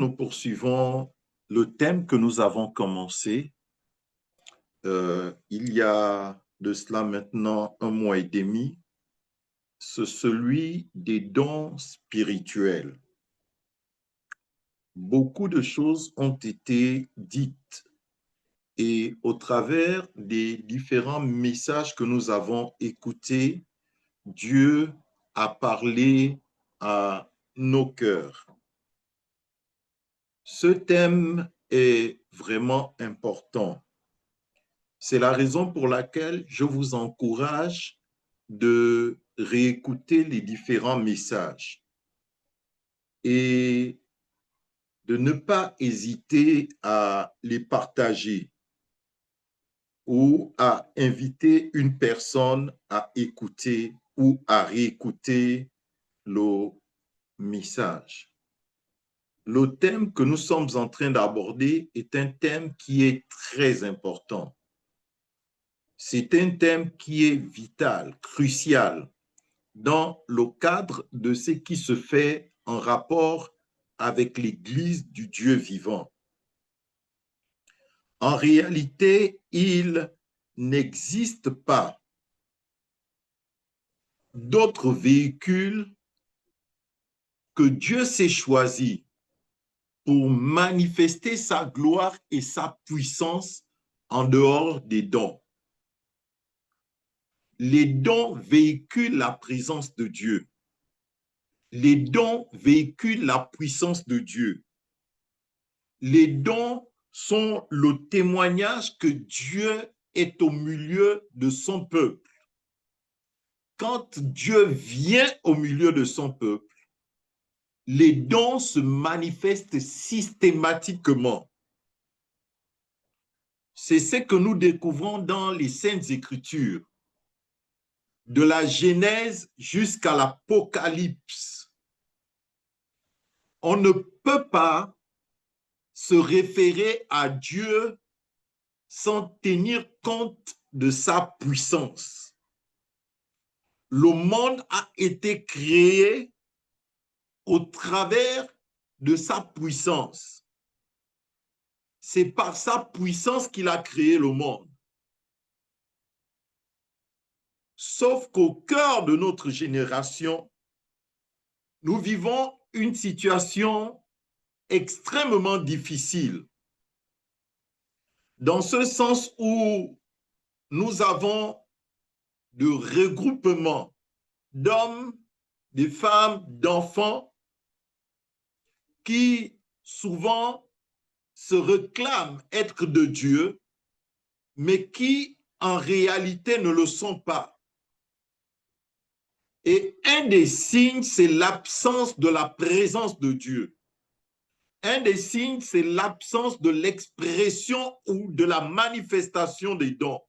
Nous poursuivons le thème que nous avons commencé il y a de cela maintenant un mois et demi, c'est celui des dons spirituels. Beaucoup de choses ont été dites et au travers des différents messages que nous avons écoutés, Dieu a parlé à nos cœurs. Ce thème est vraiment important. C'est la raison pour laquelle je vous encourage de réécouter les différents messages et de ne pas hésiter à les partager ou à inviter une personne à écouter ou à réécouter le message. Le thème que nous sommes en train d'aborder est un thème qui est très important. C'est un thème qui est vital, crucial, dans le cadre de ce qui se fait en rapport avec l'Église du Dieu vivant. En réalité, il n'existe pas d'autres véhicules que Dieu s'est choisi pour manifester sa gloire et sa puissance en dehors des dons. Les dons véhiculent la présence de Dieu. Les dons véhiculent la puissance de Dieu. Les dons sont le témoignage que Dieu est au milieu de son peuple. Quand Dieu vient au milieu de son peuple, les dons se manifestent systématiquement. C'est ce que nous découvrons dans les Saintes Écritures, de la Genèse jusqu'à l'Apocalypse. On ne peut pas se référer à Dieu sans tenir compte de sa puissance. Le monde a été créé au travers de sa puissance. C'est par sa puissance qu'il a créé le monde. Sauf qu'au cœur de notre génération, nous vivons une situation extrêmement difficile, dans ce sens où nous avons de regroupements d'hommes, de femmes, d'enfants qui souvent se réclament être de Dieu, mais qui en réalité ne le sont pas. Et un des signes, c'est l'absence de la présence de Dieu. Un des signes, c'est l'absence de l'expression ou de la manifestation des dons.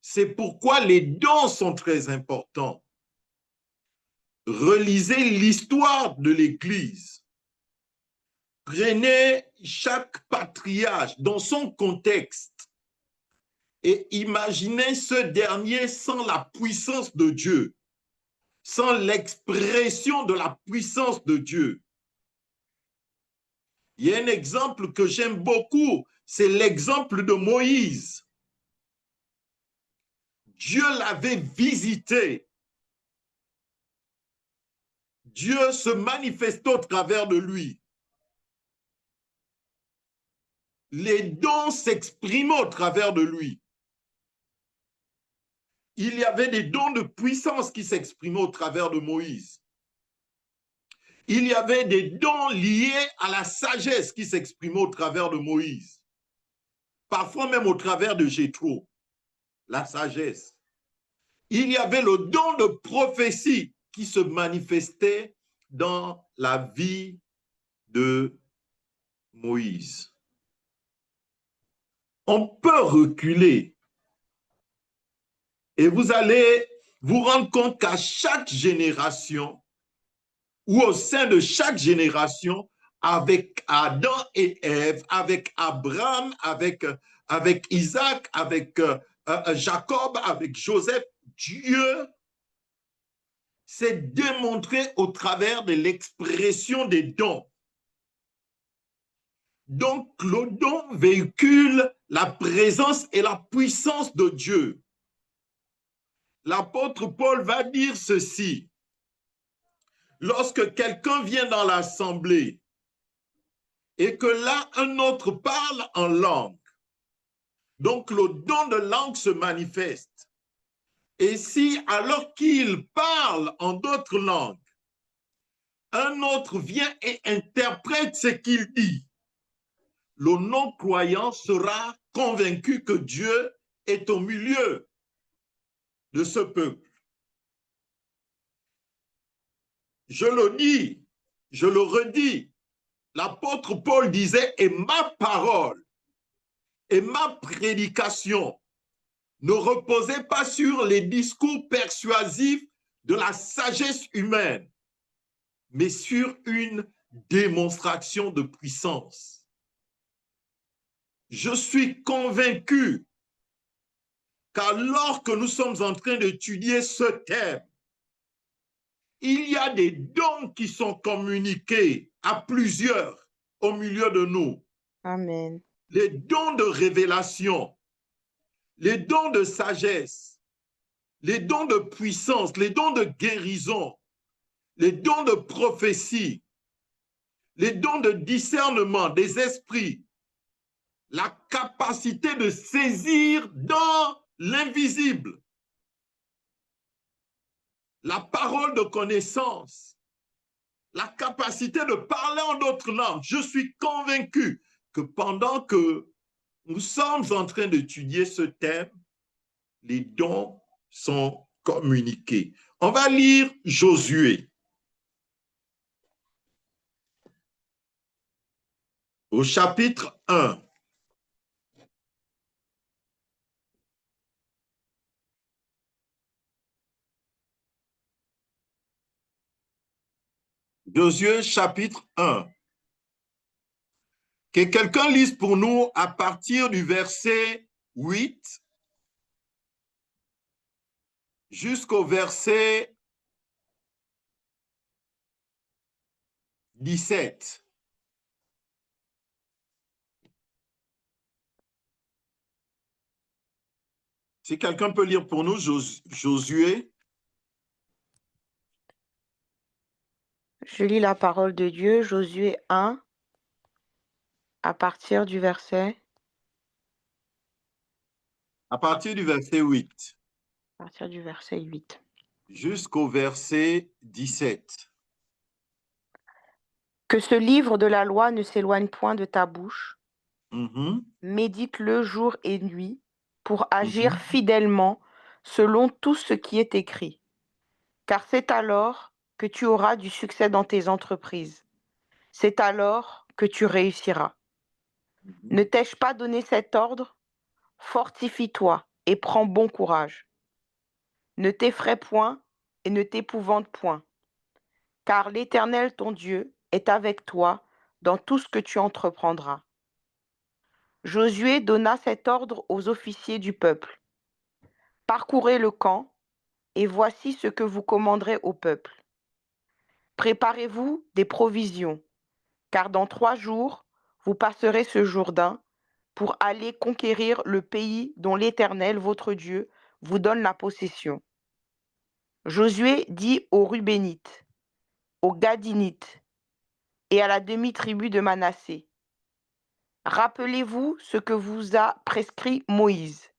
C'est pourquoi les dons sont très importants. Relisez l'histoire de l'Église. Prenez chaque patriarche dans son contexte et imaginez ce dernier sans la puissance de Dieu, sans l'expression de la puissance de Dieu. Il y a un exemple que j'aime beaucoup, c'est l'exemple de Moïse. Dieu l'avait visité. Dieu se manifestait au travers de lui. Les dons s'exprimaient au travers de lui. Il y avait des dons de puissance qui s'exprimaient au travers de Moïse. Il y avait des dons liés à la sagesse qui s'exprimaient au travers de Moïse. Parfois même au travers de Jéthro, la sagesse. Il y avait le don de prophétie qui se manifestait dans la vie de Moïse. On peut reculer et vous allez vous rendre compte qu'à chaque génération ou au sein de chaque génération, avec Adam et Ève, avec Abraham, avec Isaac, avec Jacob, avec Joseph, Dieu s'est démontré au travers de l'expression des dons. Donc, le don véhicule la présence et la puissance de Dieu. L'apôtre Paul va dire ceci. Lorsque quelqu'un vient dans l'assemblée et que là, un autre parle en langue, donc le don de langue se manifeste. Et si, alors qu'il parle en d'autres langues, un autre vient et interprète ce qu'il dit, le non-croyant sera convaincu que Dieu est au milieu de ce peuple. Je le dis, je le redis, l'apôtre Paul disait, et ma parole et ma prédication ne reposaient pas sur les discours persuasifs de la sagesse humaine, mais sur une démonstration de puissance. Je suis convaincu qu'alors que nous sommes en train d'étudier ce thème, il y a des dons qui sont communiqués à plusieurs au milieu de nous. Amen. Les dons de révélation, les dons de sagesse, les dons de puissance, les dons de guérison, les dons de prophétie, les dons de discernement des esprits, la capacité de saisir dans l'invisible, la parole de connaissance, la capacité de parler en d'autres langues. Je suis convaincu que pendant que nous sommes en train d'étudier ce thème, les dons sont communiqués. On va lire Josué. Au chapitre 1. Josué chapitre 1. Que quelqu'un lise pour nous à partir du verset 8 jusqu'au verset 17. Si quelqu'un peut lire pour nous Josué. Je lis la parole de Dieu, Josué 1, à partir du verset, À partir du verset 8 à partir du verset 8. jusqu'au verset 17. Que ce livre de la loi ne s'éloigne point de ta bouche, Mhm, médite-le jour et nuit, pour agir mhm. fidèlement selon tout ce qui est écrit. Car c'est alors que tu auras du succès dans tes entreprises. C'est alors que tu réussiras. Ne t'ai-je pas donné cet ordre? Fortifie-toi et prends bon courage. Ne t'effraie point et ne t'épouvante point, car l'Éternel ton Dieu est avec toi dans tout ce que tu entreprendras. Josué donna cet ordre aux officiers du peuple. Parcourez le camp, et voici ce que vous commanderez au peuple. Préparez-vous des provisions, car dans 3 jours, vous passerez ce Jourdain pour aller conquérir le pays dont l'Éternel, votre Dieu, vous donne la possession. Josué dit aux Rubénites, aux Gadinites et à la demi-tribu de Manassé, rappelez-vous ce que vous a prescrit Moïse,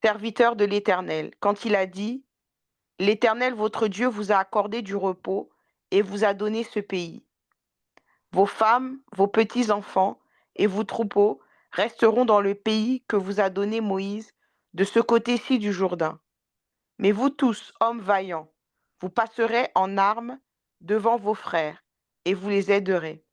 serviteur de l'Éternel, quand il a dit, l'Éternel, votre Dieu, vous a accordé du repos et vous a donné ce pays. Vos femmes, vos petits-enfants et vos troupeaux resteront dans le pays que vous a donné Moïse de ce côté-ci du Jourdain. Mais vous tous, hommes vaillants, vous passerez en armes devant vos frères et vous les aiderez,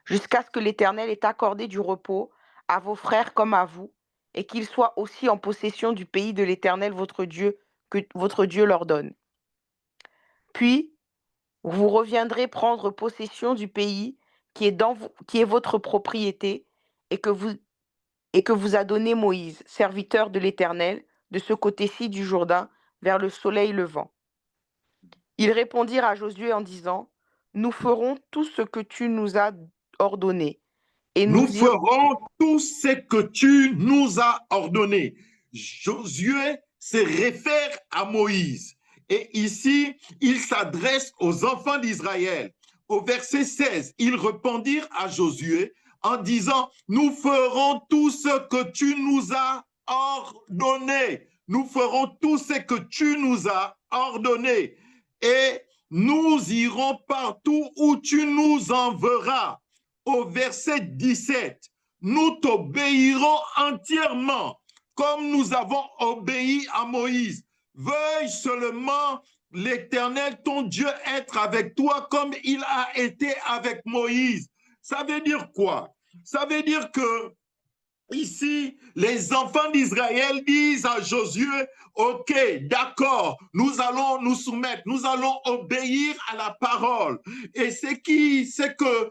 jusqu'à ce que l'Éternel ait accordé du repos à vos frères comme à vous, et qu'ils soient aussi en possession du pays de l'Éternel votre Dieu, que votre Dieu leur donne. Puis, vous reviendrez prendre possession du pays qui est votre propriété et que vous a donné Moïse, serviteur de l'Éternel, de ce côté-ci du Jourdain, vers le soleil levant. Ils répondirent à Josué en disant, nous ferons tout ce que tu nous as ordonné, et nous nous irons. ferons tout ce que tu nous as ordonné. Josué se réfère à Moïse. Et ici, il s'adresse aux enfants d'Israël. Au verset 16, ils répondirent à Josué en disant, nous ferons tout ce que tu nous as ordonné. Nous ferons tout ce que tu nous as ordonné. Et nous irons partout où tu nous enverras. Au verset 17, nous t'obéirons entièrement comme nous avons obéi à Moïse. Veuille seulement l'Éternel, ton Dieu, être avec toi comme il a été avec Moïse. Ça veut dire quoi? Ça veut dire que ici, les enfants d'Israël disent à Josué, OK, d'accord, nous allons nous soumettre, nous allons obéir à la parole. Et ce que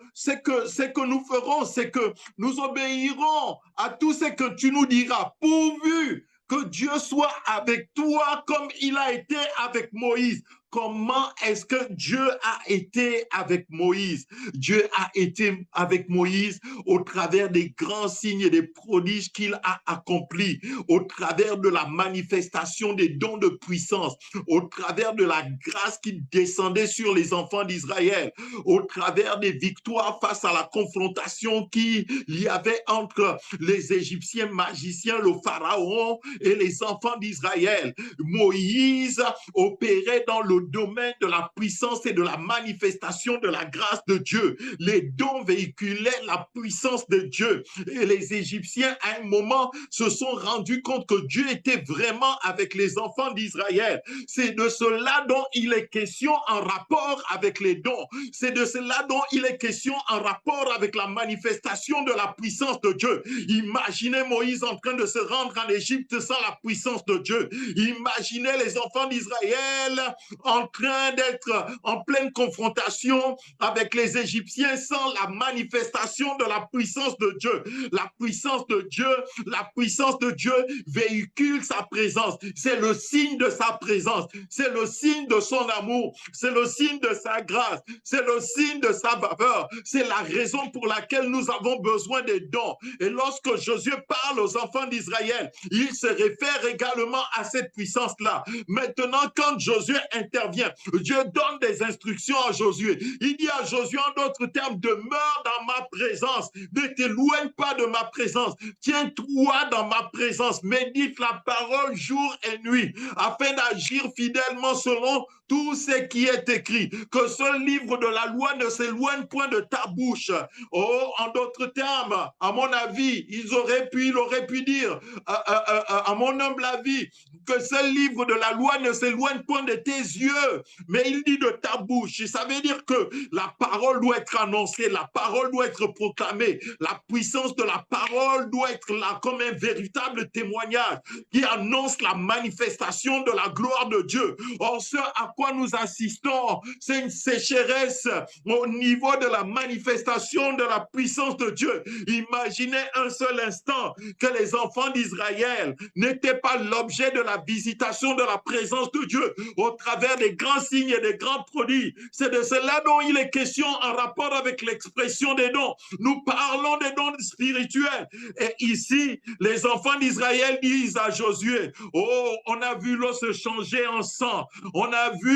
nous ferons, c'est que nous obéirons à tout ce que tu nous diras, pourvu que Dieu soit avec toi comme il a été avec Moïse. Comment est-ce que Dieu a été avec Moïse? Dieu a été avec Moïse au travers des grands signes et des prodiges qu'il a accomplis, au travers de la manifestation des dons de puissance, au travers de la grâce qui descendait sur les enfants d'Israël, au travers des victoires face à la confrontation qu'il y avait entre les Égyptiens magiciens, le Pharaon et les enfants d'Israël. Moïse opérait dans le domaine de la puissance et de la manifestation de la grâce de Dieu. Les dons véhiculaient la puissance de Dieu. Et les Égyptiens, à un moment, se sont rendus compte que Dieu était vraiment avec les enfants d'Israël. C'est de cela dont il est question en rapport avec les dons. C'est de cela dont il est question en rapport avec la manifestation de la puissance de Dieu. Imaginez Moïse en train de se rendre en Égypte sans la puissance de Dieu. Imaginez les enfants d'Israël en train d'être en pleine confrontation avec les Égyptiens sans la manifestation de la puissance de Dieu. La puissance de Dieu véhicule sa présence. C'est le signe de sa présence. C'est le signe de son amour. C'est le signe de sa grâce. C'est le signe de sa faveur. C'est la raison pour laquelle nous avons besoin des dons. Et lorsque Josué parle aux enfants d'Israël, il se réfère également à cette puissance-là. Maintenant, quand Josué intervient, Dieu donne des instructions à Josué. Il dit à Josué en d'autres termes, demeure dans ma présence, ne t'éloigne pas de ma présence, tiens-toi dans ma présence, médite la parole jour et nuit, afin d'agir fidèlement selon tout ce qui est écrit, que ce livre de la loi ne s'éloigne point de ta bouche. Oh, en d'autres termes, à mon avis, il aurait pu dire, à mon humble avis, que ce livre de la loi ne s'éloigne point de tes yeux, mais il dit de ta bouche. Et ça veut dire que la parole doit être annoncée, la parole doit être proclamée, la puissance de la parole doit être là comme un véritable témoignage qui annonce la manifestation de la gloire de Dieu. Or, ce à quoi nous assistons, c'est une sécheresse au niveau de la manifestation de la puissance de Dieu. Imaginez un seul instant que les enfants d'Israël n'étaient pas l'objet de la visitation de la présence de Dieu au travers des grands signes et des grands prodiges. C'est de cela dont il est question en rapport avec l'expression des dons. Nous parlons des dons spirituels. Et ici, les enfants d'Israël disent à Josué, oh, on a vu l'eau se changer en sang. On a vu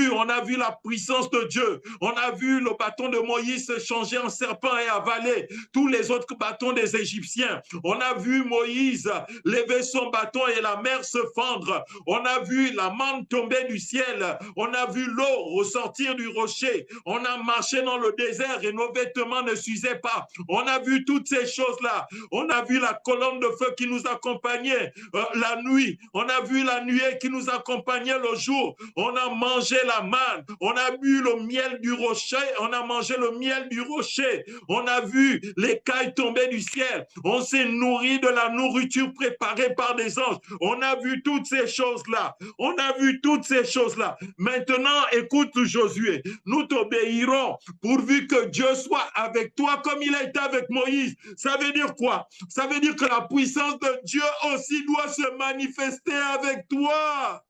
la puissance de Dieu. On a vu le bâton de Moïse se changer en serpent et avaler tous les autres bâtons des Égyptiens. On a vu Moïse lever son bâton et la mer se fendre. On a vu la manne tomber du ciel. On a vu l'eau ressortir du rocher. On a marché dans le désert et nos vêtements ne s'usaient pas. On a vu toutes ces choses-là. On a vu la colonne de feu qui nous accompagnait la nuit. On a vu la nuée qui nous accompagnait le jour. On a mangé la manne. On a bu le miel du rocher. On a mangé le miel du rocher. On a vu les cailles tomber du ciel. On s'est nourri de la nourriture préparée par des anges. On a vu toutes ces choses-là. On a vu toutes ces choses-là. Maintenant, écoute Josué, nous t'obéirons pourvu que Dieu soit avec toi comme il a été avec Moïse. Ça veut dire quoi? Ça veut dire que la puissance de Dieu aussi doit se manifester avec toi.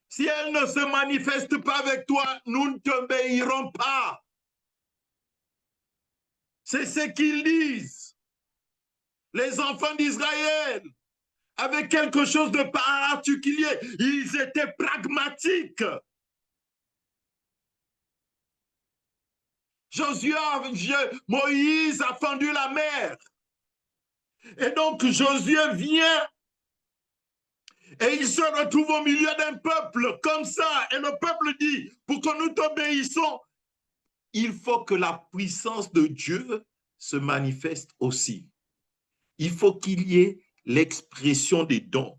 Si elle ne se manifeste pas avec toi, nous ne t'obéirons pas. C'est ce qu'ils disent. Les enfants d'Israël avaient quelque chose de particulier. Ils étaient pragmatiques. Moïse a fendu la mer. Et donc Josué vient et il se retrouve au milieu d'un peuple comme ça. Et le peuple dit, pour que nous t'obéissons, il faut que la puissance de Dieu se manifeste aussi. Il faut qu'il y ait l'expression des dons.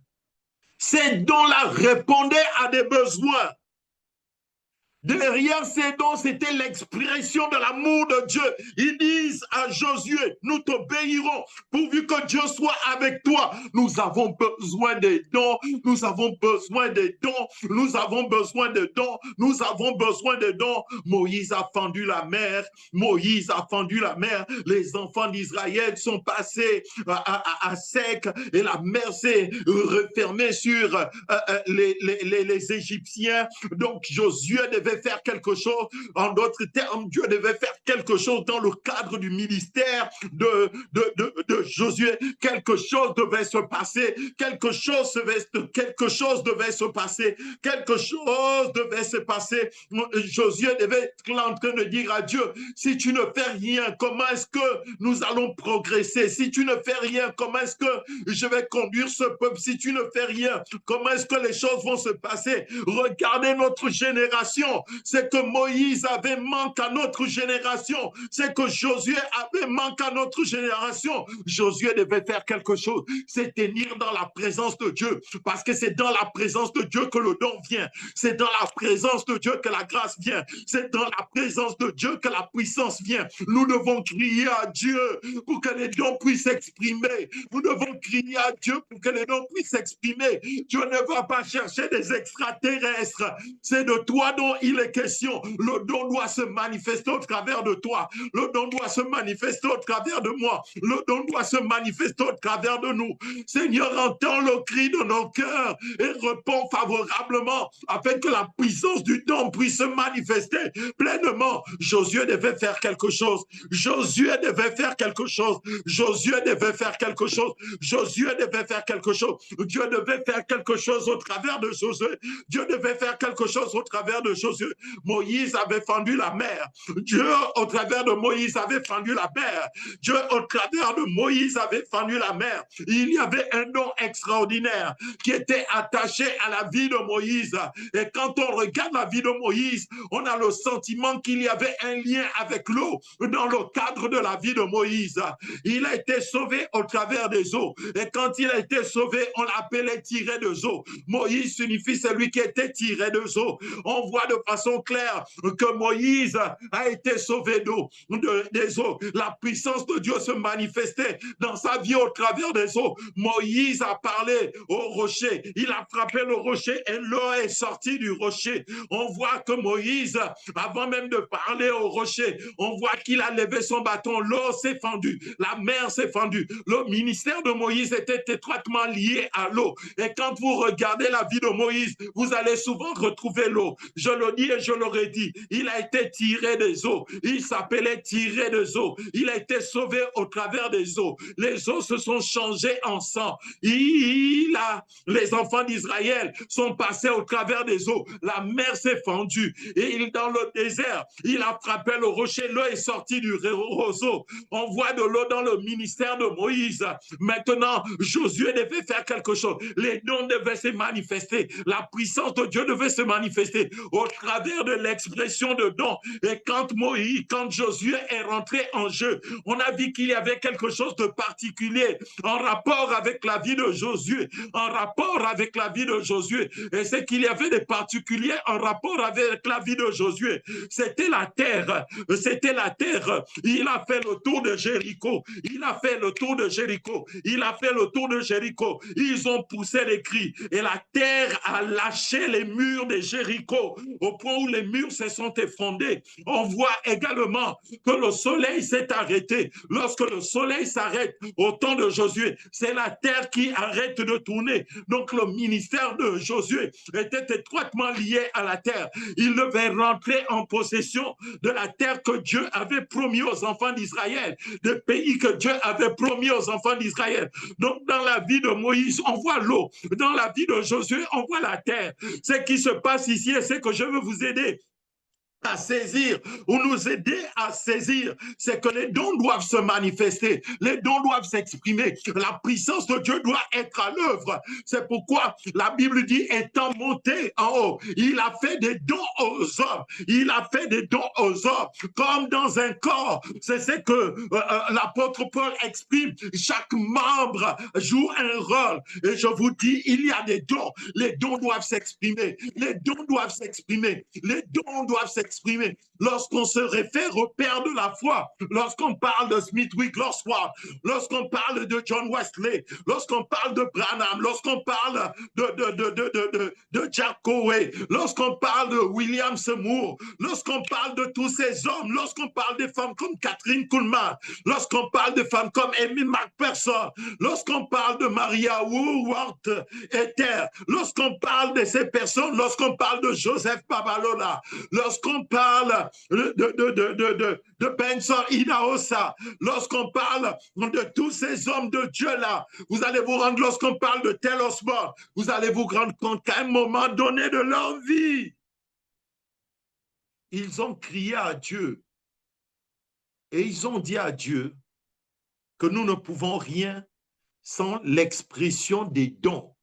Ces dons-là répondaient à des besoins. Derrière ces dons, c'était l'expression de l'amour de Dieu. Ils disent à Josué, nous t'obéirons pourvu que Dieu soit avec toi. Nous avons besoin des dons, nous avons besoin des dons, nous avons besoin des dons, nous avons besoin des dons. Moïse a fendu la mer, Moïse a fendu la mer. Les enfants d'Israël sont passés à sec et la mer s'est refermée sur les Égyptiens. Donc Josué devait faire quelque chose. En d'autres termes, Dieu devait faire quelque chose dans le cadre du ministère de Josué. Quelque chose devait se passer. Quelque chose devait se passer. Quelque chose devait se passer. Josué devait être en train de dire à Dieu, si tu ne fais rien, comment est-ce que nous allons progresser? Si tu ne fais rien, comment est-ce que je vais conduire ce peuple? Si tu ne fais rien, comment est-ce que les choses vont se passer? Regardez notre génération. C'est que Moïse avait manque à notre génération. C'est que Josué avait manque à notre génération. Josué devait faire quelque chose. C'est tenir dans la présence de Dieu. Parce que c'est dans la présence de Dieu que le don vient. C'est dans la présence de Dieu que la grâce vient. C'est dans la présence de Dieu que la puissance vient. Nous devons crier à Dieu pour que les dons puissent s'exprimer. Nous devons crier à Dieu pour que les dons puissent s'exprimer. Dieu ne va pas chercher des extraterrestres. C'est de toi dont il est question. Le don doit se manifester au travers de toi. Le don doit se manifester au travers de moi. Le don doit se manifester au travers de nous. Seigneur, entends le cri de nos cœurs et réponds favorablement afin que la puissance du don puisse se manifester pleinement. Josué devait faire quelque chose. Josué devait faire quelque chose. Josué devait faire quelque chose. Josué devait faire quelque chose. Dieu devait faire quelque chose au travers de Josué. Dieu devait faire quelque chose au travers de Josué. Moïse avait fendu la mer. Dieu, au travers de Moïse, avait fendu la mer. Dieu, au travers de Moïse, avait fendu la mer. Il y avait un don extraordinaire qui était attaché à la vie de Moïse. Et quand on regarde la vie de Moïse, on a le sentiment qu'il y avait un lien avec l'eau dans le cadre de la vie de Moïse. Il a été sauvé au travers des eaux. Et quand il a été sauvé, on l'appelait tiré des eaux. Moïse signifie celui qui était tiré des eaux. On voit de façon claire que Moïse a été sauvé d'eau, des eaux. La puissance de Dieu se manifestait dans sa vie au travers des eaux. Moïse a parlé au rocher. Il a frappé le rocher et l'eau est sortie du rocher. On voit que Moïse, avant même de parler au rocher, on voit qu'il a levé son bâton. L'eau s'est fendue. La mer s'est fendue. Le ministère de Moïse était étroitement lié à l'eau. Et quand vous regardez la vie de Moïse, vous allez souvent retrouver l'eau. Je le dis et je le redis. Il a été tiré des eaux. Il s'appelait tiré des eaux. Il a été sauvé au travers des eaux. Les eaux se sont changées en sang. Les enfants d'Israël sont passés au travers des eaux. La mer s'est fendue. Et dans le désert, il a frappé le rocher. L'eau est sortie du roseau. On voit de l'eau dans le ministère de Moïse. Maintenant, Josué devait faire quelque chose. Les dons devaient se manifester. La puissance de Dieu devait se manifester au travers de l'expression de dons. Et quand Josué est rentré en jeu, on a vu qu'il y avait quelque chose de particulier en rapport avec la vie de Josué, en rapport avec la vie de Josué. Et c'est qu'il y avait des particuliers en rapport avec la vie de Josué. C'était la terre. C'était la terre. Il a fait le tour de Jéricho. Il a fait le tour de Jéricho. Il a fait le tour de Jéricho. Ils ont poussé les cris et la terre a lâché les murs de Jéricho au au point où les murs se sont effondrés. On voit également que le soleil s'est arrêté. Lorsque le soleil s'arrête au temps de Josué, c'est la terre qui arrête de tourner. Donc le ministère de Josué était étroitement lié à la terre. Il devait rentrer en possession de la terre que Dieu avait promis aux enfants d'Israël, des pays que Dieu avait promis aux enfants d'Israël. Donc dans la vie de Moïse, on voit l'eau. Dans la vie de Josué, on voit la terre. Ce qui se passe ici, c'est que je veux vous aider à saisir ou nous aider à saisir, c'est que les dons doivent se manifester, les dons doivent s'exprimer, la puissance de Dieu doit être à l'œuvre. C'est pourquoi la Bible dit, étant monté en haut, il a fait des dons aux hommes, il a fait des dons aux hommes, comme dans un corps. C'est ce que l'apôtre Paul exprime, chaque membre joue un rôle, et je vous dis, il y a des dons, les dons doivent s'exprimer, les dons doivent s'exprimer, les dons doivent s'exprimer. Lorsqu'on se réfère au père de la foi, lorsqu'on parle de Smith Wigglesworth, lorsqu'on parle de John Wesley, lorsqu'on parle de Branham, lorsqu'on parle de Jack Coway, lorsqu'on parle de William Seymour, lorsqu'on parle de tous ces hommes, lorsqu'on parle des femmes comme Catherine Kuhlman, lorsqu'on parle de femmes comme Amy McPherson, lorsqu'on parle de Maria Woodworth Ether, lorsqu'on parle de ces personnes, lorsqu'on parle de Joseph Babalola, lorsqu'on parle de Benson Idahosa, lorsqu'on parle de tous ces hommes de Dieu-là, vous allez vous rendre, lorsqu'on parle de tel Osborne, vous allez vous rendre compte qu'à un moment donné de leur vie, ils ont crié à Dieu et ils ont dit à Dieu que nous ne pouvons rien sans l'expression des dons.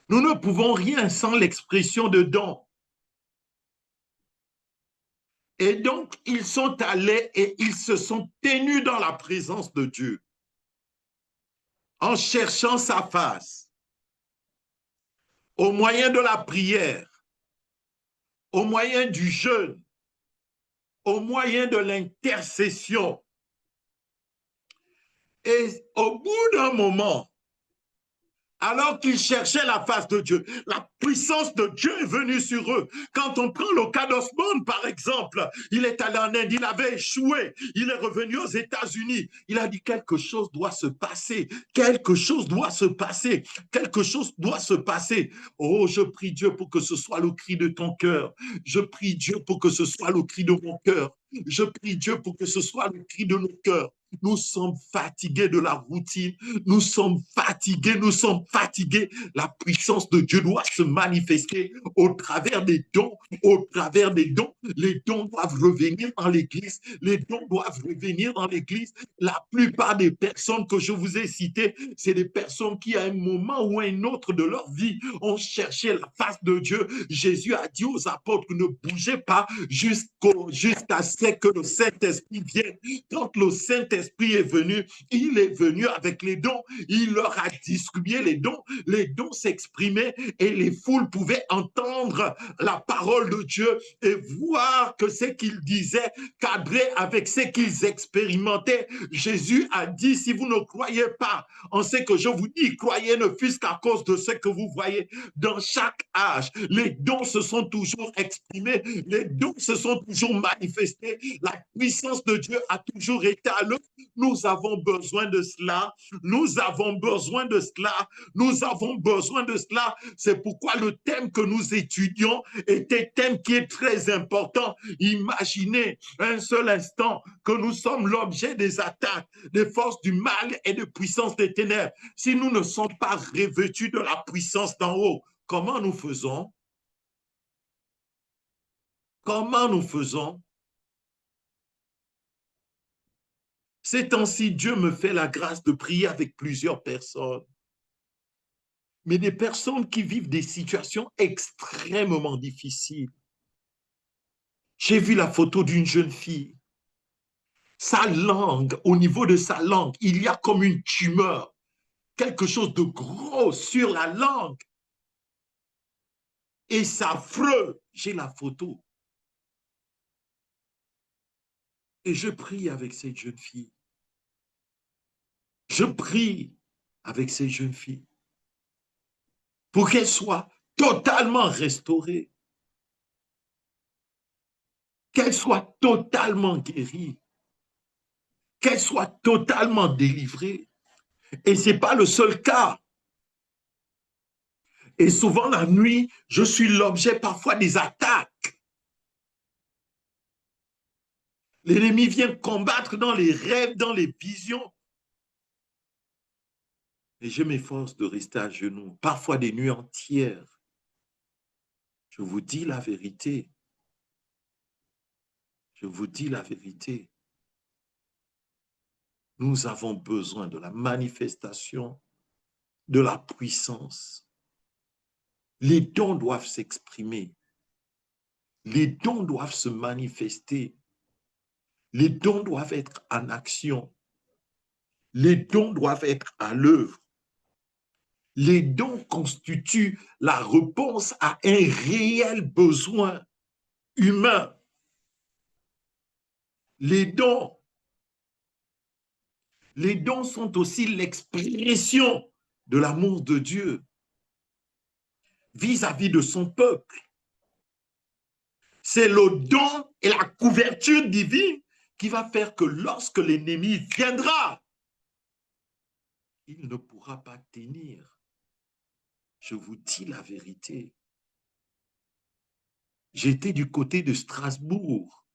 Nous ne pouvons rien sans l'expression de dons. Et donc, ils sont allés et ils se sont tenus dans la présence de Dieu en cherchant sa face, au moyen de la prière, au moyen du jeûne, au moyen de l'intercession. Et au bout d'un moment, alors qu'ils cherchaient la face de Dieu, la puissance de Dieu est venue sur eux. Quand on prend le cas d'Osborne, par exemple, il est allé en Inde, il avait échoué, il est revenu aux États-Unis. Il a dit quelque chose doit se passer, quelque chose doit se passer, quelque chose doit se passer. Oh, je prie Dieu pour que ce soit le cri de ton cœur. Je prie Dieu pour que ce soit le cri de mon cœur. Je prie Dieu pour que ce soit le cri de nos cœurs. Nous sommes fatigués de la routine, nous sommes fatigués, nous sommes fatigués. La puissance de Dieu doit se manifester au travers des dons, au travers des dons. Les dons doivent revenir dans l'Église, les dons doivent revenir dans l'Église. La plupart des personnes que je vous ai citées, c'est des personnes qui, à un moment ou un autre de leur vie, ont cherché la face de Dieu. Jésus a dit aux apôtres, ne bougez pas jusqu'à ce que le Saint-Esprit vienne. Quand le Saint-Esprit est venu avec les dons, il leur a distribué les dons s'exprimaient et les foules pouvaient entendre la parole de Dieu et voir que ce qu'ils disaient cadrait avec ce qu'ils expérimentaient. Jésus a dit, si vous ne croyez pas en ce que je vous dis, croyez ne fût-ce qu'à cause de ce que vous voyez. Dans chaque âge, les dons se sont toujours exprimés, les dons se sont toujours manifestés, la puissance de Dieu a toujours été à l'œuvre. Nous avons besoin de cela, nous avons besoin de cela, nous avons besoin de cela. C'est pourquoi le thème que nous étudions est un thème qui est très important. Imaginez un seul instant que nous sommes l'objet des attaques des forces du mal et des puissances des ténèbres. Si nous ne sommes pas revêtus de la puissance d'en haut, comment nous faisons? Comment nous faisons? Ces temps-ci, Dieu me fait la grâce de prier avec plusieurs personnes, mais des personnes qui vivent des situations extrêmement difficiles. J'ai vu la photo d'une jeune fille. Sa langue, au niveau de sa langue, il y a comme une tumeur, quelque chose de gros sur la langue. Et c'est affreux. J'ai la photo. Et je prie avec cette jeune fille. Je prie avec ces jeunes filles pour qu'elles soient totalement restaurée, qu'elle soit totalement guérie, qu'elle soit totalement délivrée. Et ce n'est pas le seul cas. Et souvent la nuit, je suis l'objet parfois des attaques. L'ennemi vient combattre dans les rêves, dans les visions. Et je m'efforce de rester à genoux, parfois des nuits entières. Je vous dis la vérité. Je vous dis la vérité. Nous avons besoin de la manifestation de la puissance. Les dons doivent s'exprimer. Les dons doivent se manifester. Les dons doivent être en action. Les dons doivent être à l'œuvre. Les dons constituent la réponse à un réel besoin humain. Les dons sont aussi l'expression de l'amour de Dieu vis-à-vis de son peuple. C'est le don et la couverture divine qui va faire que lorsque l'ennemi viendra, il ne pourra pas tenir. Je vous dis la vérité. J'étais du côté de Strasbourg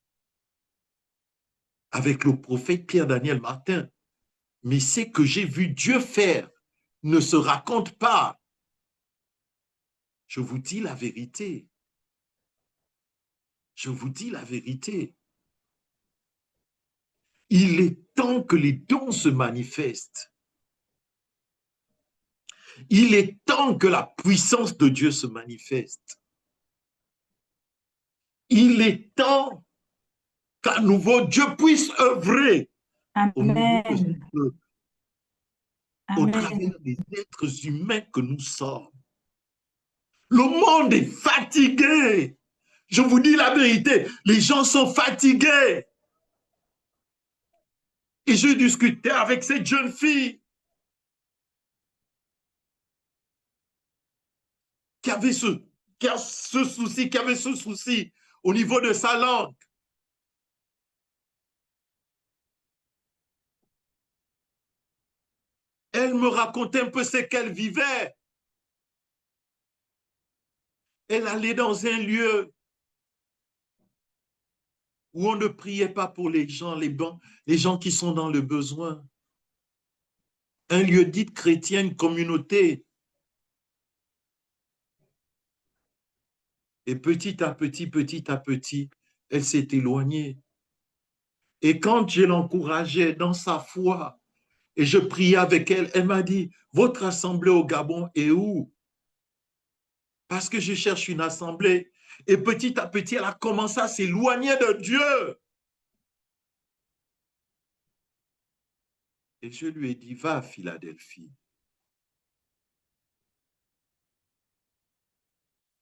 avec le prophète Pierre-Daniel Martin, mais ce que j'ai vu Dieu faire ne se raconte pas. Je vous dis la vérité. Je vous dis la vérité. Il est temps que les dons se manifestent. Il est temps que la puissance de Dieu se manifeste. Il est temps qu'à nouveau Dieu puisse œuvrer au niveau de son Amen. peuple, au Amen. travers des êtres humains que nous sommes. Le monde est fatigué. Je vous dis la vérité, les gens sont fatigués. Et je discutais avec cette jeune fille qui avait ce souci au niveau de sa langue. Elle me racontait un peu ce qu'elle vivait. Elle allait dans un lieu où on ne priait pas pour les gens, les gens qui sont dans le besoin. Un lieu dit chrétien, une communauté. Et petit à petit, elle s'est éloignée. Et quand je l'encourageais dans sa foi, et je priais avec elle, elle m'a dit, votre assemblée au Gabon est où? Parce que je cherche une assemblée. Et petit à petit, elle a commencé à s'éloigner de Dieu. Et je lui ai dit, va à Philadelphie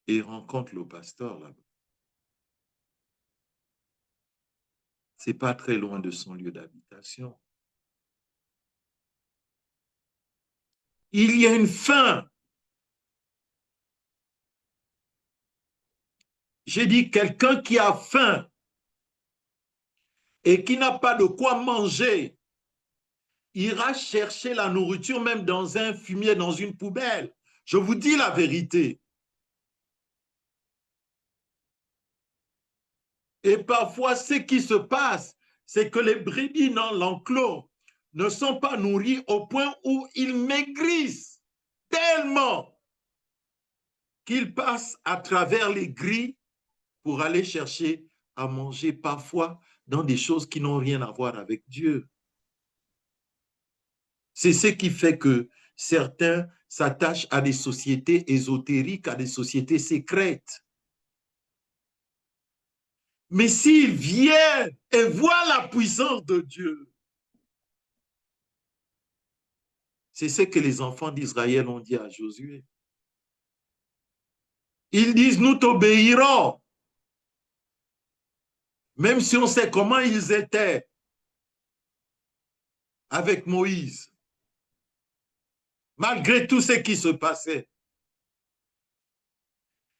et rencontre le pasteur là-bas. Ce n'est pas très loin de son lieu d'habitation. Il y a une faim. J'ai dit, quelqu'un qui a faim et qui n'a pas de quoi manger, ira chercher la nourriture même dans un fumier, dans une poubelle. Je vous dis la vérité. Et parfois, ce qui se passe, c'est que les brebis dans l'enclos ne sont pas nourris au point où ils maigrissent tellement qu'ils passent à travers les grilles pour aller chercher à manger parfois dans des choses qui n'ont rien à voir avec Dieu. C'est ce qui fait que certains s'attachent à des sociétés ésotériques, à des sociétés secrètes. Mais s'ils viennent et voient la puissance de Dieu, c'est ce que les enfants d'Israël ont dit à Josué. Ils disent, nous t'obéirons. Même si on sait comment ils étaient avec Moïse. Malgré tout ce qui se passait.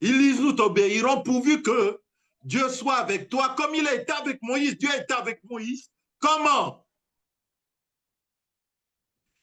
Ils nous obéiront pourvu que Dieu soit avec toi. Comme il a été avec Moïse, Dieu a été avec Moïse. Comment?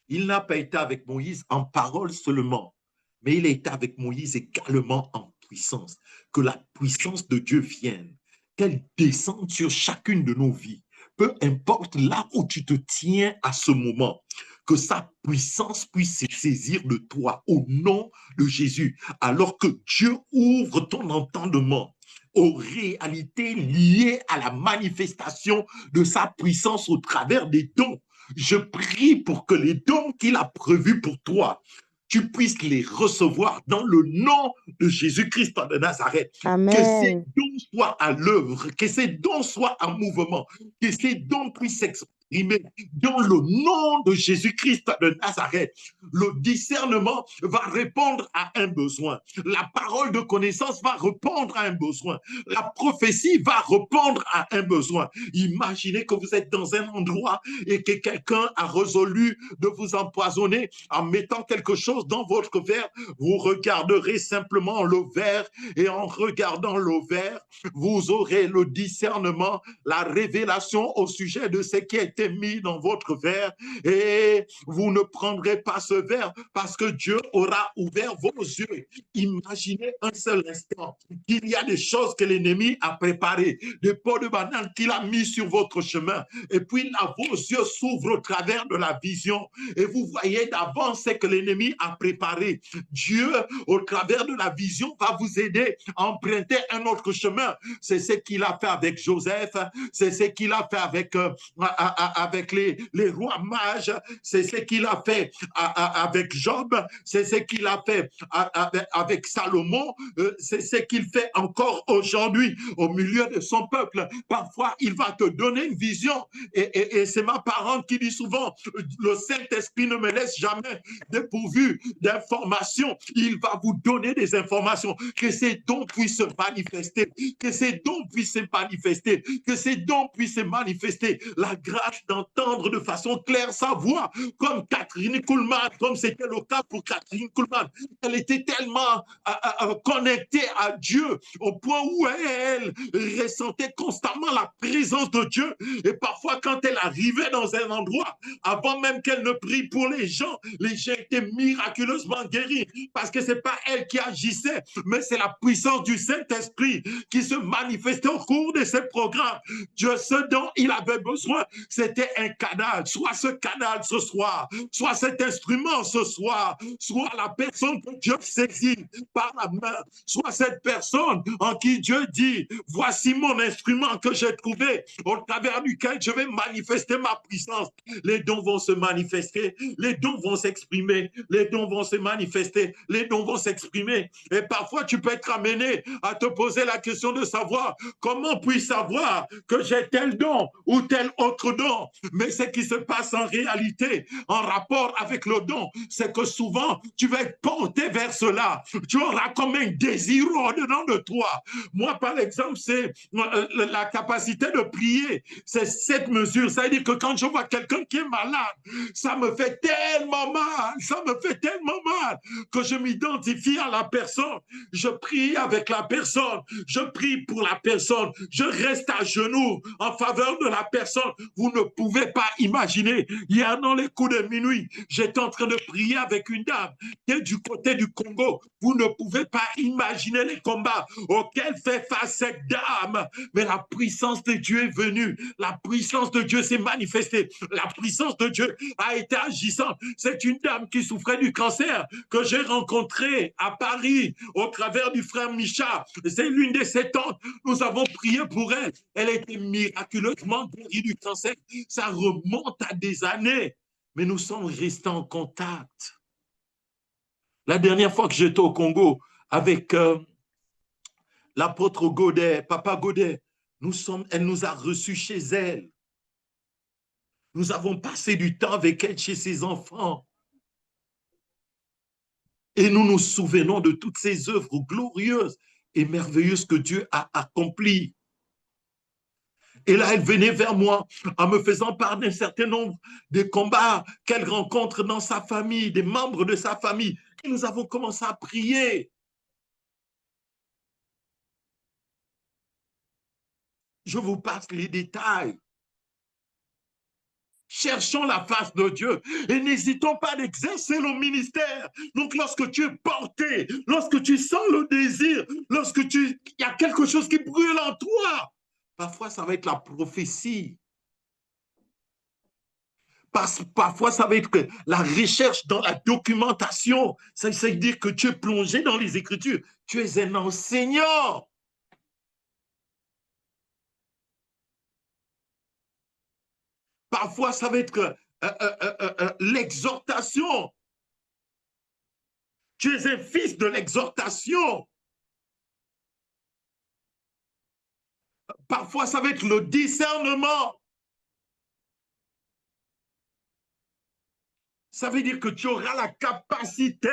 Il n'a pas été avec Moïse en parole seulement, mais il a été avec Moïse également en puissance. Que la puissance de Dieu vienne, qu'elle descende sur chacune de nos vies. Peu importe là où tu te tiens à ce moment, que sa puissance puisse se saisir de toi au nom de Jésus, alors que Dieu ouvre ton entendement aux réalités liées à la manifestation de sa puissance au travers des dons. Je prie pour que les dons qu'il a prévus pour toi, tu puisses les recevoir dans le nom de Jésus-Christ de Nazareth. Que ces Amen. dons soient à l'œuvre, que ces dons soient en mouvement, que ces dons puissent s'exprimer dans le nom de Jésus-Christ de Nazareth. Le discernement va répondre à un besoin. La parole de connaissance va répondre à un besoin. La prophétie va répondre à un besoin. Imaginez que vous êtes dans un endroit et que quelqu'un a résolu de vous empoisonner en mettant quelque chose dans votre verre. Vous regarderez simplement le verre et en regardant le verre, vous aurez le discernement, la révélation au sujet de ce qui a été mis dans votre verre et vous ne prendrez pas ce verre parce que Dieu aura ouvert vos yeux. Imaginez un seul instant qu'il y a des choses que l'ennemi a préparées, des pots de banane qu'il a mis sur votre chemin et puis là, vos yeux s'ouvrent au travers de la vision et vous voyez d'avance ce que l'ennemi a préparé. Dieu, au travers de la vision, va vous aider à emprunter un autre chemin. C'est ce qu'il a fait avec Joseph, c'est ce qu'il a fait avec les rois mages, c'est ce qu'il a fait avec Job, c'est ce qu'il a fait avec Salomon, c'est ce qu'il fait encore aujourd'hui au milieu de son peuple. Parfois, il va te donner une vision et c'est ma parente qui dit souvent, le Saint-Esprit ne me laisse jamais dépourvu d'informations. Il va vous donner des informations, que ces dons puissent se manifester, que ces dons puissent se manifester, que ces dons puissent se manifester. La grâce d'entendre de façon claire sa voix, comme Catherine Kuhlman, comme c'était le cas pour Catherine Kuhlman. Elle était tellement connectée à Dieu au point où elle ressentait constamment la présence de Dieu. Et parfois, quand elle arrivait dans un endroit, avant même qu'elle ne prie pour les gens étaient miraculeusement guéris parce que c'est pas elle qui agissait, mais c'est la puissance du Saint-Esprit qui se manifestait au cours de ces programmes. Dieu, ce dont il avait besoin, c'était un canal. Soit ce canal ce soir, soit cet instrument ce soir, soit la personne que Dieu saisit par la main, soit cette personne en qui Dieu dit, voici mon instrument que j'ai trouvé, au travers duquel je vais manifester ma puissance. Les dons vont se manifester, les dons vont s'exprimer, les dons vont se manifester, les dons vont s'exprimer. Et parfois, tu peux être amené à te poser la question de savoir comment puis-je savoir que j'ai tel don ou tel autre don. Mais ce qui se passe en réalité, en rapport avec le don, c'est que souvent, tu vas être porté vers cela. Tu auras comme un désir au-dedans de toi. Moi, par exemple, c'est la capacité de prier. C'est cette mesure. Ça veut dire que quand je vois quelqu'un qui est malade, ça me fait tellement mal, que je m'identifie à la personne. Je prie avec la personne, je prie pour la personne, je reste à genoux en faveur de la personne. Vous ne pouvez pas imaginer. Hier, dans les coups de minuit, j'étais en train de prier avec une dame qui est du côté du Congo. Vous ne pouvez pas imaginer les combats auxquels fait face cette dame. Mais la puissance de Dieu est venue. La puissance de Dieu s'est manifestée. La puissance de Dieu a été agissante. C'est une dame qui souffrait du cancer que j'ai rencontrée à Paris au travers du frère Micha. C'est l'une de ses tantes. Nous avons prié pour elle. Elle a été miraculeusement guérie du cancer. Ça remonte à des années. Mais nous sommes restés en contact. La dernière fois que j'étais au Congo avec l'apôtre Godet, Papa Godet, elle nous a reçus chez elle. Nous avons passé du temps avec elle chez ses enfants. Et nous nous souvenons de toutes ces œuvres glorieuses et merveilleuses que Dieu a accomplies. Et là, elle venait vers moi en me faisant part d'un certain nombre de combats qu'elle rencontre dans sa famille, des membres de sa famille. Et nous avons commencé à prier. Je vous passe les détails. Cherchons la face de Dieu et n'hésitons pas d'exercer le ministère. Donc, lorsque tu es porté, lorsque tu sens le désir, il y a quelque chose qui brûle en toi, parfois ça va être la prophétie. Parfois, ça va être la recherche dans la documentation. Ça veut dire que tu es plongé dans les Écritures. Tu es un enseignant. Parfois, ça va être l'exhortation. Tu es un fils de l'exhortation. Parfois, ça va être le discernement. Ça veut dire que tu auras la capacité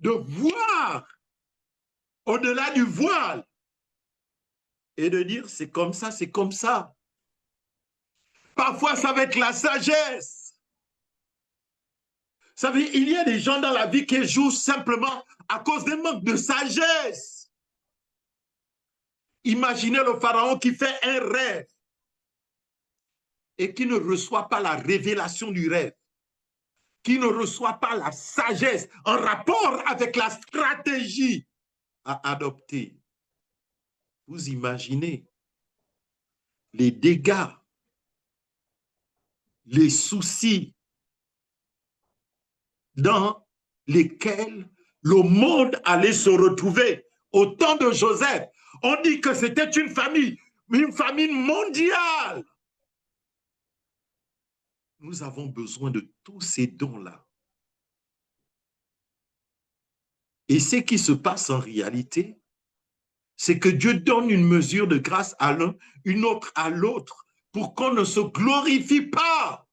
de voir au-delà du voile et de dire c'est comme ça, c'est comme ça. Parfois, ça va être la sagesse. Vous savez, il y a des gens dans la vie qui jouent simplement à cause d'un manque de sagesse. Imaginez le pharaon qui fait un rêve et qui ne reçoit pas la révélation du rêve, qui ne reçoit pas la sagesse en rapport avec la stratégie à adopter. Vous imaginez les dégâts, les soucis dans lesquels le monde allait se retrouver. Au temps de Joseph, on dit que c'était une famille mondiale. Nous avons besoin de tous ces dons-là. Et ce qui se passe en réalité, c'est que Dieu donne une mesure de grâce à l'un, une autre à l'autre, pour qu'on ne se glorifie pas.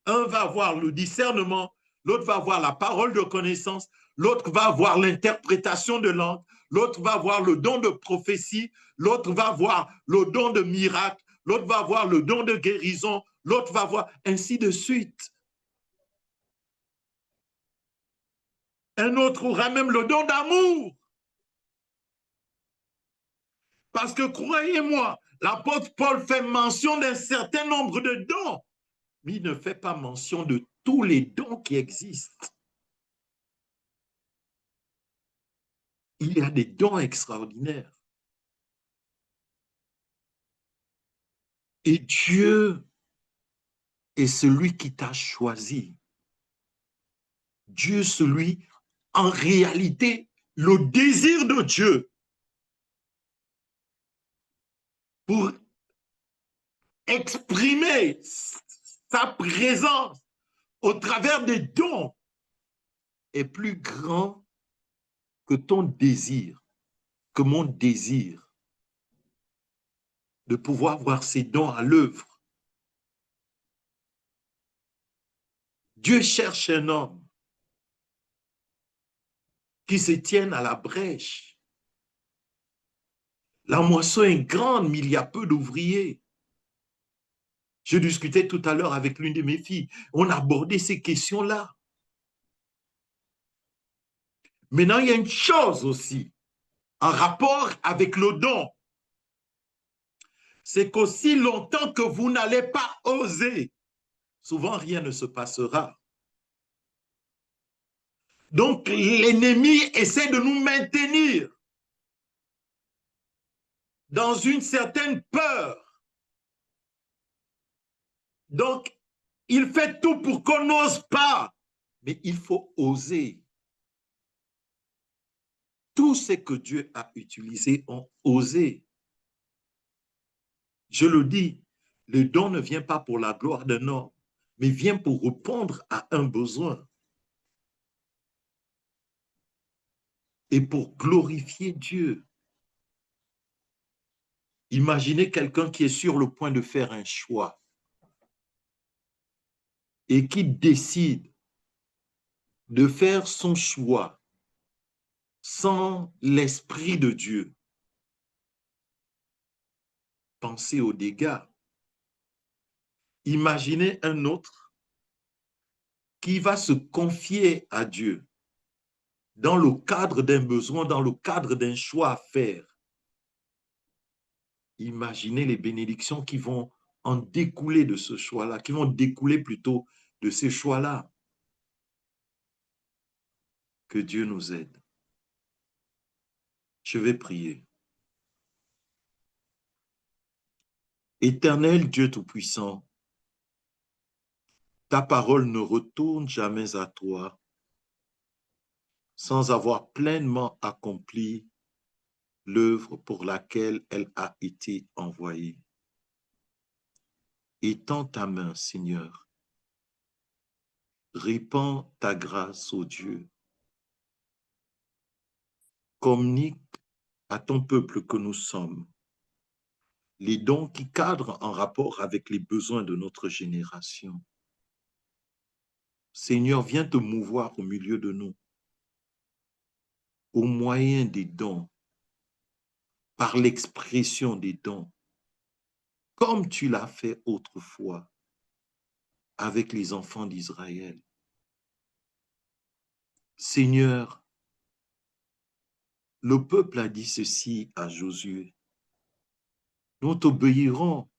Un va avoir le discernement, l'autre va avoir la parole de connaissance, l'autre va avoir l'interprétation de langue, l'autre va avoir le don de prophétie, l'autre va avoir le don de miracle, l'autre va avoir le don de guérison, l'autre va avoir ainsi de suite. Un autre aura même le don d'amour. Parce que croyez-moi, l'apôtre Paul fait mention d'un certain nombre de dons, mais il ne fait pas mention de tous les dons qui existent. Il y a des dons extraordinaires. Et Dieu est celui qui t'a choisi. Dieu, celui, en réalité, le désir de Dieu pour exprimer sa présence au travers des dons est plus grand que ton désir, que mon désir de pouvoir voir ces dons à l'œuvre. Dieu cherche un homme qui se tienne à la brèche. La moisson est grande, mais il y a peu d'ouvriers. Je discutais tout à l'heure avec l'une de mes filles. On abordait ces questions-là. Maintenant, il y a une chose aussi en rapport avec le don. C'est qu'aussi longtemps que vous n'allez pas oser, souvent rien ne se passera. Donc, l'ennemi essaie de nous maintenir dans une certaine peur. Donc, il fait tout pour qu'on n'ose pas, mais il faut oser. Tout ce que Dieu a utilisé ont osé. Je le dis, le don ne vient pas pour la gloire d'un homme, mais vient pour répondre à un besoin et pour glorifier Dieu. Imaginez quelqu'un qui est sur le point de faire un choix et qui décide de faire son choix sans l'Esprit de Dieu. Pensez aux dégâts. Imaginez un autre qui va se confier à Dieu dans le cadre d'un besoin, dans le cadre d'un choix à faire. Imaginez les bénédictions qui vont en découler de ce choix-là, qui vont découler plutôt de ces choix-là. Que Dieu nous aide. Je vais prier. Éternel Dieu Tout-Puissant, ta parole ne retourne jamais à toi sans avoir pleinement accompli l'œuvre pour laquelle elle a été envoyée. Étends ta main, Seigneur. Répands ta grâce, ô Dieu. Communique à ton peuple que nous sommes les dons qui cadrent en rapport avec les besoins de notre génération. Seigneur, viens te mouvoir au milieu de nous, au moyen des dons, par l'expression des dons, comme tu l'as fait autrefois avec les enfants d'Israël. Seigneur, le peuple a dit ceci à Josué. Nous t'obéirons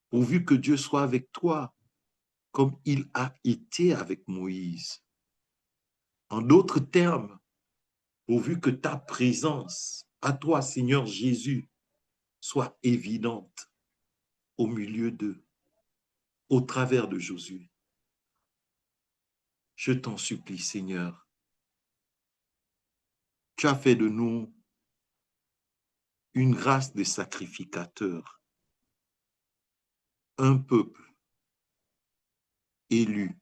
pourvu que Dieu soit avec toi, comme il a été avec Moïse. En d'autres termes, pourvu que ta présence, à toi, Seigneur Jésus, soit évidente au milieu d'eux, au travers de Josué. Je t'en supplie, Seigneur. Tu as fait de nous une race de sacrificateurs, un peuple élu,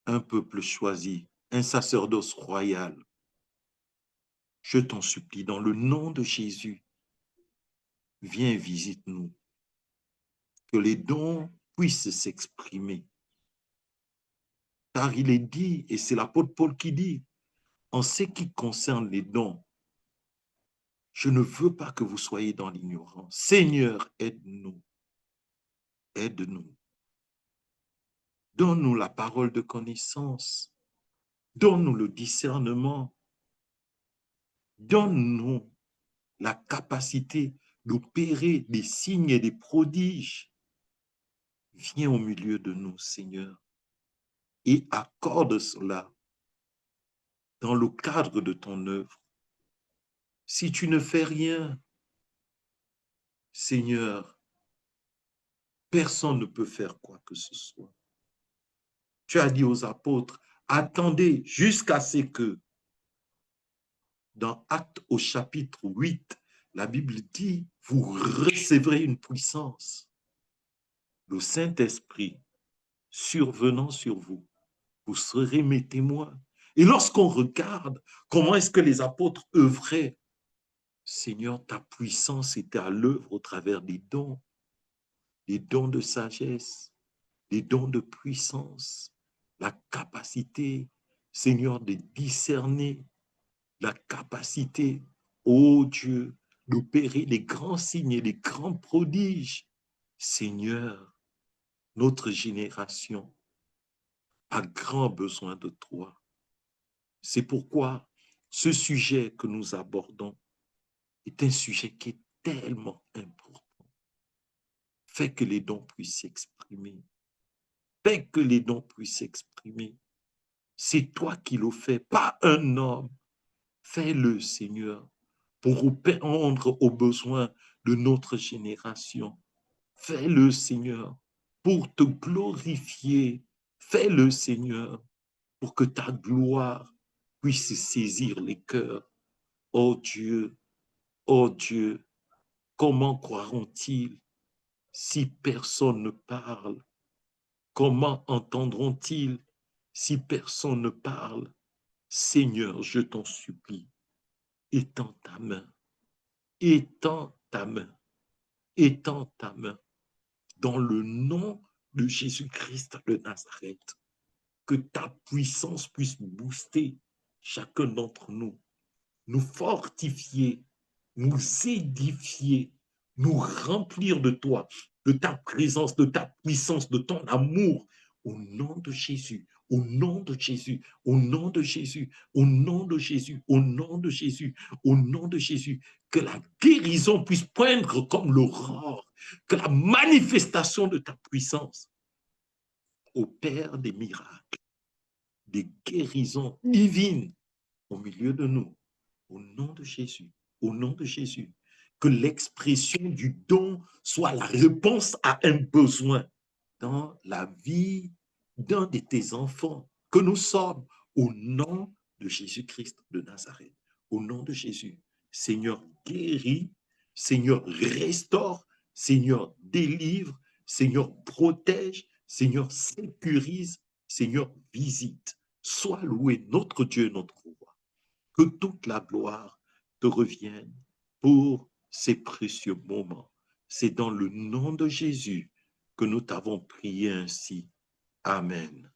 un peuple choisi, un sacerdoce royal. Je t'en supplie, dans le nom de Jésus, viens visite-nous, que les dons puissent s'exprimer. Car il est dit, et c'est l'apôtre Paul qui dit, en ce qui concerne les dons, je ne veux pas que vous soyez dans l'ignorance. Seigneur, aide-nous. Aide-nous. Donne-nous la parole de connaissance. Donne-nous le discernement. Donne-nous la capacité d'opérer des signes et des prodiges. Viens au milieu de nous, Seigneur, et accorde cela dans le cadre de ton œuvre. Si tu ne fais rien, Seigneur, personne ne peut faire quoi que ce soit. Tu as dit aux apôtres, attendez jusqu'à ce que, dans Actes au chapitre 8, la Bible dit, vous recevrez une puissance. Le Saint-Esprit survenant sur vous, vous serez mes témoins. Et lorsqu'on regarde comment est-ce que les apôtres œuvraient, Seigneur, ta puissance était à l'œuvre au travers des dons de sagesse, des dons de puissance, la capacité, Seigneur, de discerner, la capacité, ô Dieu, d'opérer les grands signes et les grands prodiges. Seigneur, notre génération a grand besoin de toi. C'est pourquoi ce sujet que nous abordons est un sujet qui est tellement important. Fais que les dons puissent s'exprimer. Fais que les dons puissent s'exprimer. C'est toi qui le fais, pas un homme. Fais-le, Seigneur, pour répondre aux besoins de notre génération. Fais-le, Seigneur, pour te glorifier. Fais-le, Seigneur, pour que ta gloire puisse saisir les cœurs. Oh Dieu, comment croiront-ils si personne ne parle? Comment entendront-ils si personne ne parle? Seigneur, je t'en supplie, étends ta main, étends ta main, étends ta main, dans le nom de Jésus-Christ de Nazareth, que ta puissance puisse booster chacun d'entre nous, nous fortifier, nous édifier, nous remplir de toi, de ta présence, de ta puissance, de ton amour, au nom de Jésus, au nom de Jésus, au nom de Jésus, au nom de Jésus, au nom de Jésus, au nom de Jésus, que la guérison puisse poindre comme l'aurore, que la manifestation de ta puissance opère des miracles, des guérisons divines au milieu de nous, au nom de Jésus, au nom de Jésus. Que l'expression du don soit la réponse à un besoin dans la vie d'un de tes enfants que nous sommes, au nom de Jésus-Christ de Nazareth. Au nom de Jésus, Seigneur, guéris, Seigneur, restaure, Seigneur, délivre, Seigneur, protège, Seigneur, sécurise, Seigneur, visite. Sois loué, notre Dieu, notre roi. Que toute la gloire te revienne pour ces précieux moments. C'est dans le nom de Jésus que nous t'avons prié ainsi. Amen.